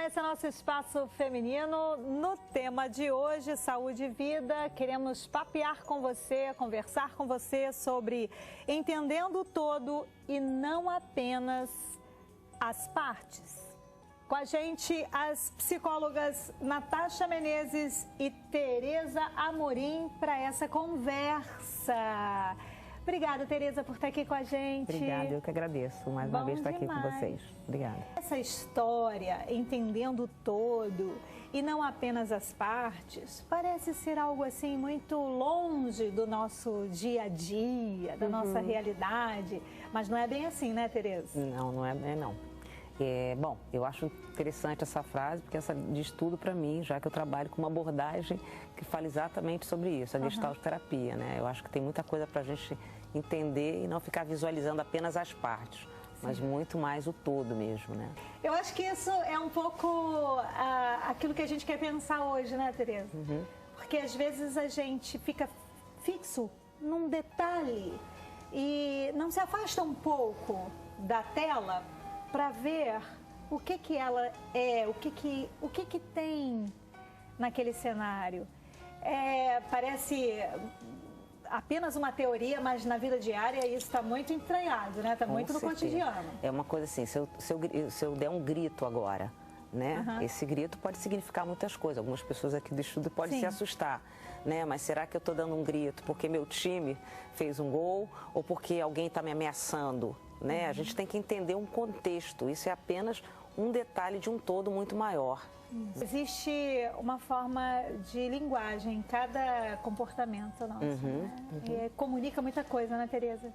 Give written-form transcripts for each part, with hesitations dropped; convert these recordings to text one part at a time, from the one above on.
lá, esse é nosso Espaço Feminino. No tema de hoje, saúde e vida, queremos papear com você, conversar com você sobre entendendo o todo e não apenas as partes. Com a gente, as psicólogas Natasha Menezes e Tereza Amorim para essa conversa. Obrigada, Tereza, por estar aqui com a gente. Obrigada, eu que agradeço mais uma vez estar aqui com vocês. Obrigada. Essa história, entendendo o todo e não apenas as partes, parece ser algo assim muito longe do nosso dia a dia, da nossa realidade. Mas não é bem assim, né, Tereza? Não, não é não. Bom, eu acho interessante essa frase, porque essa diz tudo para mim, já que eu trabalho com uma abordagem que fala exatamente sobre isso, a gestalterapia, né? Eu acho que tem muita coisa para a gente entender e não ficar visualizando apenas as partes, mas muito mais o todo mesmo, né? Eu acho que isso é um pouco aquilo que a gente quer pensar hoje, né, Tereza? Porque às vezes a gente fica fixo num detalhe e não se afasta um pouco da tela para ver o que ela é, o que tem naquele cenário. Parece apenas uma teoria, mas na vida diária isso está muito entranhado, né? Está muito no cotidiano. É uma coisa assim, se eu der um grito agora, né? Esse grito pode significar muitas coisas. Algumas pessoas aqui do estudo podem se assustar, né? Mas será que eu estou dando um grito porque meu time fez um gol ou porque alguém está me ameaçando? Né? A gente tem que entender um contexto, isso é apenas um detalhe de um todo muito maior. Existe uma forma de linguagem em cada comportamento nosso, né? E comunica muita coisa, né, Tereza?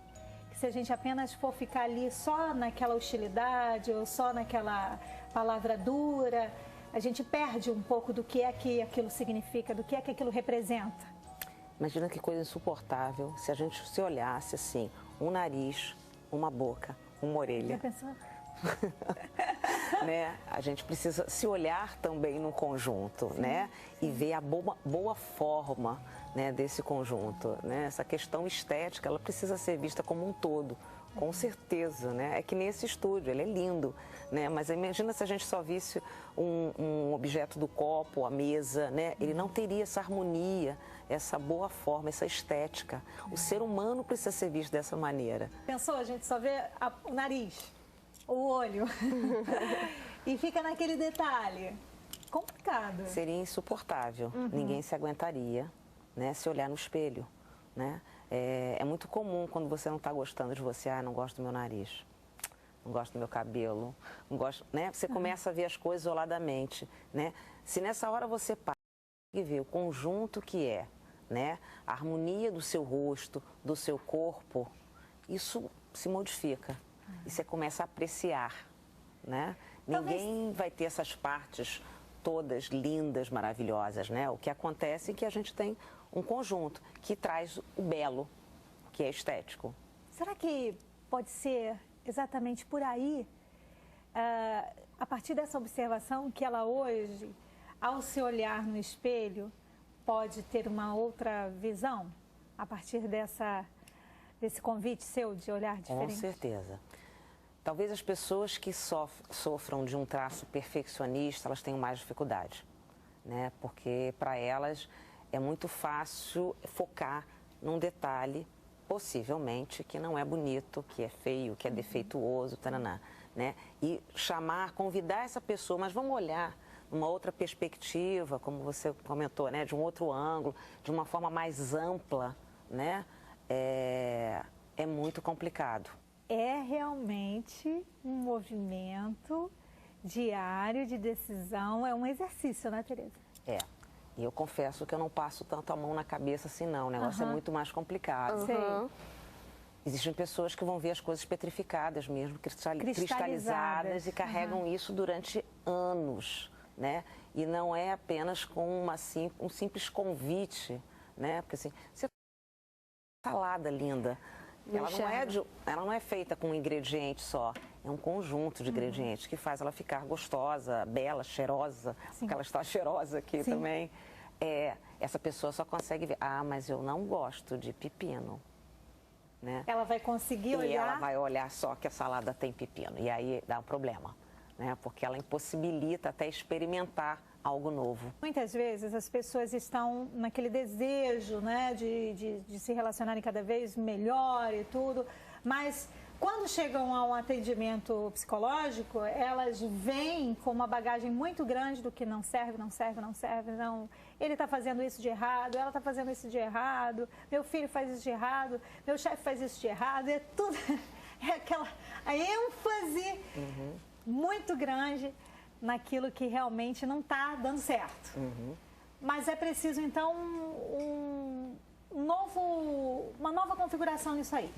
Que se a gente apenas for ficar ali só naquela hostilidade ou só naquela palavra dura, a gente perde um pouco do que é que aquilo significa, do que é que aquilo representa. Imagina que coisa insuportável se a gente se olhasse assim, um nariz, uma boca, uma orelha. Já pensou? Né? A gente precisa se olhar também no conjunto, né? E ver a boa forma, né, desse conjunto, né? Essa questão estética, ela precisa ser vista como um todo, com certeza, né? É que nem esse estúdio, ele é lindo, né? Mas imagina se a gente só visse um objeto do copo, a mesa, né? Ele não teria essa harmonia, essa boa forma, essa estética. O ser humano precisa ser visto dessa maneira. Pensou? A gente só vê o nariz, o olho e fica naquele detalhe. Complicado. Seria insuportável. Ninguém se aguentaria, né, se olhar no espelho, né? É muito comum quando você não está gostando de você, não gosto do meu nariz, não gosto do meu cabelo, não gosto, né? Você começa a ver as coisas isoladamente, né? Se nessa hora você para e vê o conjunto que é, né, a harmonia do seu rosto, do seu corpo, isso se modifica e você começa a apreciar, né? Ninguém vai ter essas partes todas lindas, maravilhosas, né? O que acontece é que a gente tem um conjunto que traz o belo, que é estético. Será que pode ser exatamente por aí, a partir dessa observação, que ela hoje, ao se olhar no espelho, pode ter uma outra visão? A partir desse convite seu de olhar diferente? Com certeza. Talvez as pessoas que sofram de um traço perfeccionista, elas tenham mais dificuldade, né? Porque para elas é muito fácil focar num detalhe, possivelmente, que não é bonito, que é feio, que é defeituoso, taraná, né? E convidar essa pessoa, mas vamos olhar numa outra perspectiva, como você comentou, né? De um outro ângulo, de uma forma mais ampla, né? É muito complicado. É realmente um movimento diário de decisão, é um exercício, né, Tereza? E eu confesso que eu não passo tanto a mão na cabeça assim, não. O negócio é muito mais complicado. Existem pessoas que vão ver as coisas petrificadas mesmo, cristalizadas e carregam isso durante anos, né? E não é apenas com um simples convite, né? Porque assim, você salada linda. Ela não é feita com um ingrediente só, é um conjunto de ingredientes que faz ela ficar gostosa, bela, cheirosa, porque ela está cheirosa aqui também. Essa pessoa só consegue ver, mas eu não gosto de pepino, né? Ela vai conseguir olhar? E ela vai olhar só que a salada tem pepino, e aí dá um problema, né? Porque ela impossibilita até experimentar algo novo. Muitas vezes as pessoas estão naquele desejo, né, de se relacionarem cada vez melhor e tudo, mas quando chegam a um atendimento psicológico, elas vêm com uma bagagem muito grande do que não serve, não serve, não serve, não. Ele está fazendo isso de errado, ela está fazendo isso de errado, meu filho faz isso de errado, meu chefe faz isso de errado, é tudo, é aquela a ênfase muito grande naquilo que realmente não está dando certo. Mas é preciso, então, uma nova configuração nisso aí.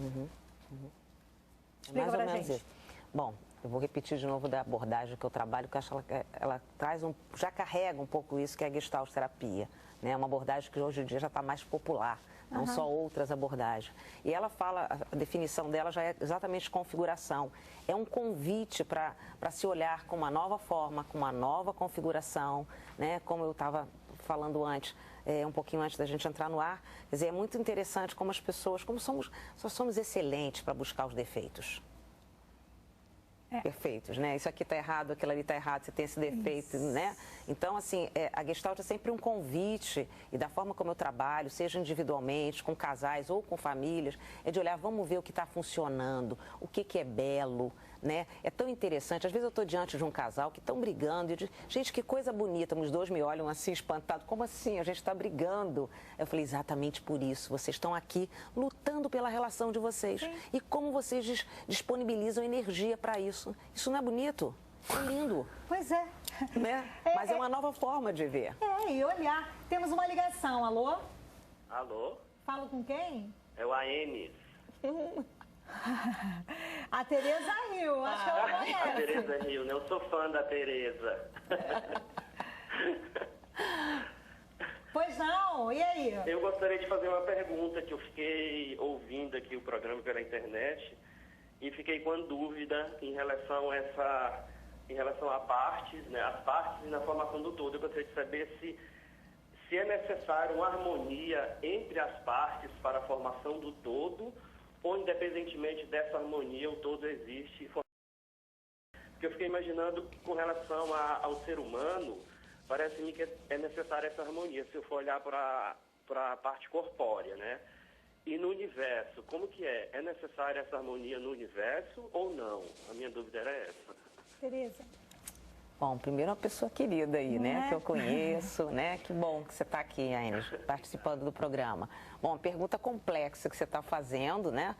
Mais ou menos isso. Bom, eu vou repetir de novo da abordagem que eu trabalho, que eu acho que ela traz já carrega um pouco isso, que é a Gestalt terapia, né? Uma abordagem que hoje em dia já está mais popular, não só outras abordagens. E ela fala, a definição dela já é exatamente configuração. É um convite para se olhar com uma nova forma, com uma nova configuração, né? Como eu estava falando antes, um pouquinho antes da gente entrar no ar, quer dizer, é muito interessante como as pessoas, só somos excelentes para buscar os defeitos. Perfeitos, né? Isso aqui está errado, aquilo ali está errado, você tem esse defeito, né? Então, assim, a Gestalt é sempre um convite, e da forma como eu trabalho, seja individualmente, com casais ou com famílias, é de olhar, vamos ver o que está funcionando, o que é belo, né? É tão interessante, às vezes eu estou diante de um casal que estão brigando, e eu digo, gente, que coisa bonita, os dois me olham assim, espantados, como assim? A gente está brigando. Eu falei, exatamente por isso, vocês estão aqui lutando pela relação de vocês. Sim. E como vocês disponibilizam energia para isso. Isso não é bonito? É lindo. Pois é. Né? Mas é uma nova forma de ver. E olhar. Temos uma ligação. Alô? Alô? Falo com quem? É o Aenis. A Tereza riu, acho que ela conhece. A Tereza riu, né? Eu sou fã da Tereza. Pois não, e aí? Eu gostaria de fazer uma pergunta, que eu fiquei ouvindo aqui o programa pela internet e fiquei com dúvida em relação a partes, né? As partes e na formação do todo. Eu gostaria de saber se é necessário uma harmonia entre as partes para a formação do todo, ou independentemente dessa harmonia, o todo existe. Porque eu fiquei imaginando com relação ao ser humano, parece-me que é necessária essa harmonia, se eu for olhar para a parte corpórea, né? E no universo, como que é? É necessária essa harmonia no universo ou não? A minha dúvida era essa. Tereza. Bom, primeiro uma pessoa querida aí, né? Que eu conheço, né? Que bom que você está aqui, Aines, participando do programa. Bom, uma pergunta complexa que você está fazendo, né?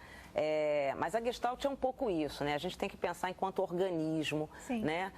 Mas a Gestalt é um pouco isso, né? A gente tem que pensar enquanto organismo, né?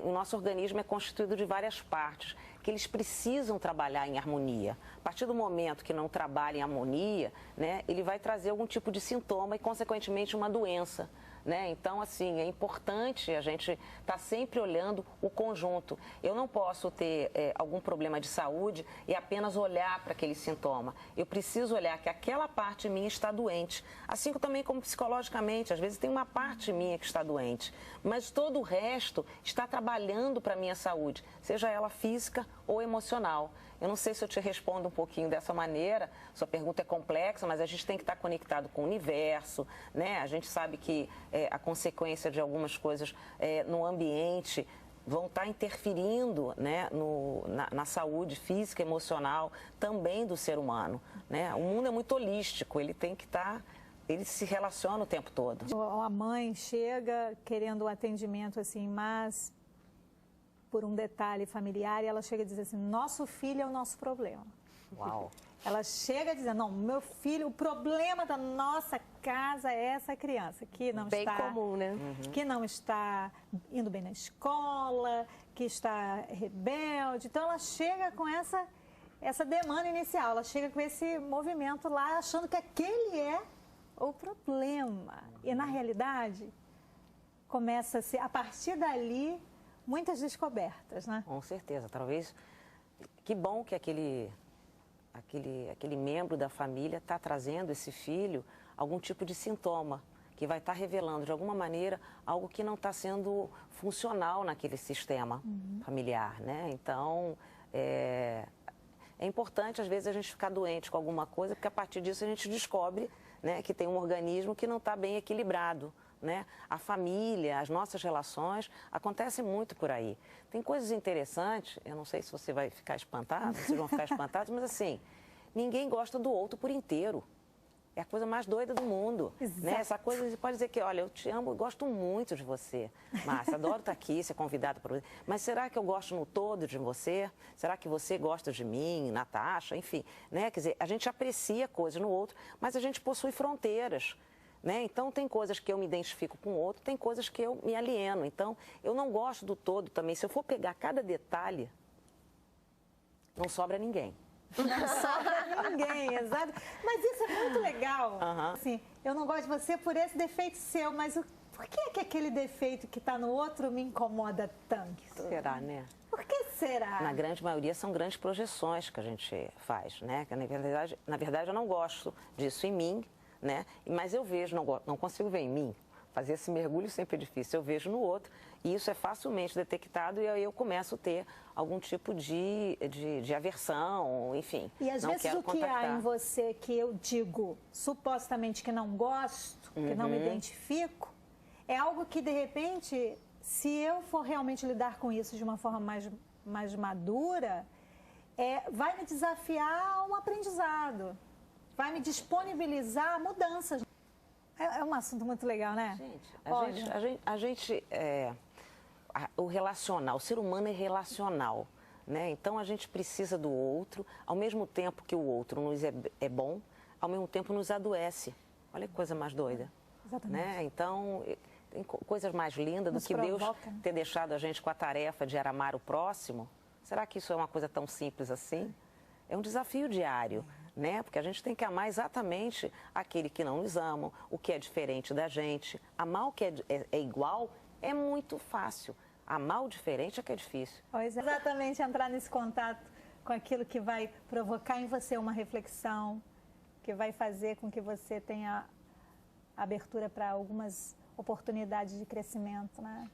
O nosso organismo é constituído de várias partes, que eles precisam trabalhar em harmonia. A partir do momento que não trabalha em harmonia, né? Ele vai trazer algum tipo de sintoma e, consequentemente, uma doença. Né? Então, assim, é importante a gente estar sempre olhando o conjunto. Eu não posso ter algum problema de saúde e apenas olhar para aquele sintoma. Eu preciso olhar que aquela parte minha está doente. Assim também como psicologicamente, às vezes tem uma parte minha que está doente, mas todo o resto está trabalhando para a minha saúde, seja ela física ou emocional. Eu não sei se eu te respondo um pouquinho dessa maneira, sua pergunta é complexa, mas a gente tem que estar conectado com o universo, né? A gente sabe que a consequência de algumas coisas no ambiente vão estar interferindo, né, na saúde física e emocional também do ser humano, né? O mundo é muito holístico, ele tem que estar... Ele se relaciona o tempo todo. A mãe chega querendo um atendimento assim, mas... por um detalhe familiar, e ela chega a dizer assim, nosso filho é o nosso problema. Uau! Ela chega a dizer, não, meu filho, o problema da nossa casa é essa criança, que não bem está... comum, né? Que não está indo bem na escola, que está rebelde. Então, ela chega com essa demanda inicial, ela chega com esse movimento lá, achando que aquele é o problema. E, na realidade, começa-se, a partir dali... muitas descobertas, né? Com certeza. Talvez, que bom que aquele membro da família está trazendo esse filho algum tipo de sintoma, que vai estar revelando, de alguma maneira, algo que não está sendo funcional naquele sistema familiar, né? Então, é importante, às vezes, a gente ficar doente com alguma coisa, porque a partir disso a gente descobre, né, que tem um organismo que não está bem equilibrado, né? A família, as nossas relações, acontecem muito por aí. Tem coisas interessantes, eu não sei se você vai ficar espantado, vocês vão ficar espantados, mas assim, ninguém gosta do outro por inteiro. É a coisa mais doida do mundo, né? Essa coisa, você pode dizer que, olha, eu te amo, eu gosto muito de você, Márcia, adoro estar aqui, ser convidada para você. Mas será que eu gosto no todo de você? Será que você gosta de mim, Natasha? Enfim, né? Quer dizer, a gente aprecia coisas no outro, mas a gente possui fronteiras, né? Então, tem coisas que eu me identifico com o outro, tem coisas que eu me alieno. Então, eu não gosto do todo também. Se eu for pegar cada detalhe, não sobra ninguém. Não sobra ninguém, exato. Mas isso é muito legal. Assim, eu não gosto de você por esse defeito seu, mas por que é que aquele defeito que está no outro me incomoda tanto? Será, né? Por que será? Na grande maioria são grandes projeções que a gente faz, né? Que, na verdade, eu não gosto disso em mim, né? Mas eu vejo, não consigo ver em mim. Fazer esse mergulho sempre é difícil. Eu vejo no outro e isso é facilmente detectado e aí eu começo a ter algum tipo de aversão, enfim. E às vezes o que há em você que eu digo supostamente que não gosto, que não me identifico, é algo que de repente, se eu for realmente lidar com isso de uma forma mais madura, vai me desafiar a um aprendizado, vai me disponibilizar a mudanças. É um assunto muito legal, né? O relacional, o ser humano é relacional, né? Então a gente precisa do outro, ao mesmo tempo que o outro nos é bom, ao mesmo tempo nos adoece. Olha que coisa mais doida. Exatamente. Né? Então, tem coisas mais lindas do que Deus ter deixado a gente com a tarefa de amar o próximo. Será que isso é uma coisa tão simples assim? É um desafio diário. Né? Porque a gente tem que amar exatamente aquele que não nos ama, o que é diferente da gente. Amar o que é igual é muito fácil. Amar o diferente é que é difícil. Pois é. Exatamente, entrar nesse contato com aquilo que vai provocar em você uma reflexão, que vai fazer com que você tenha abertura para algumas oportunidades de crescimento, né?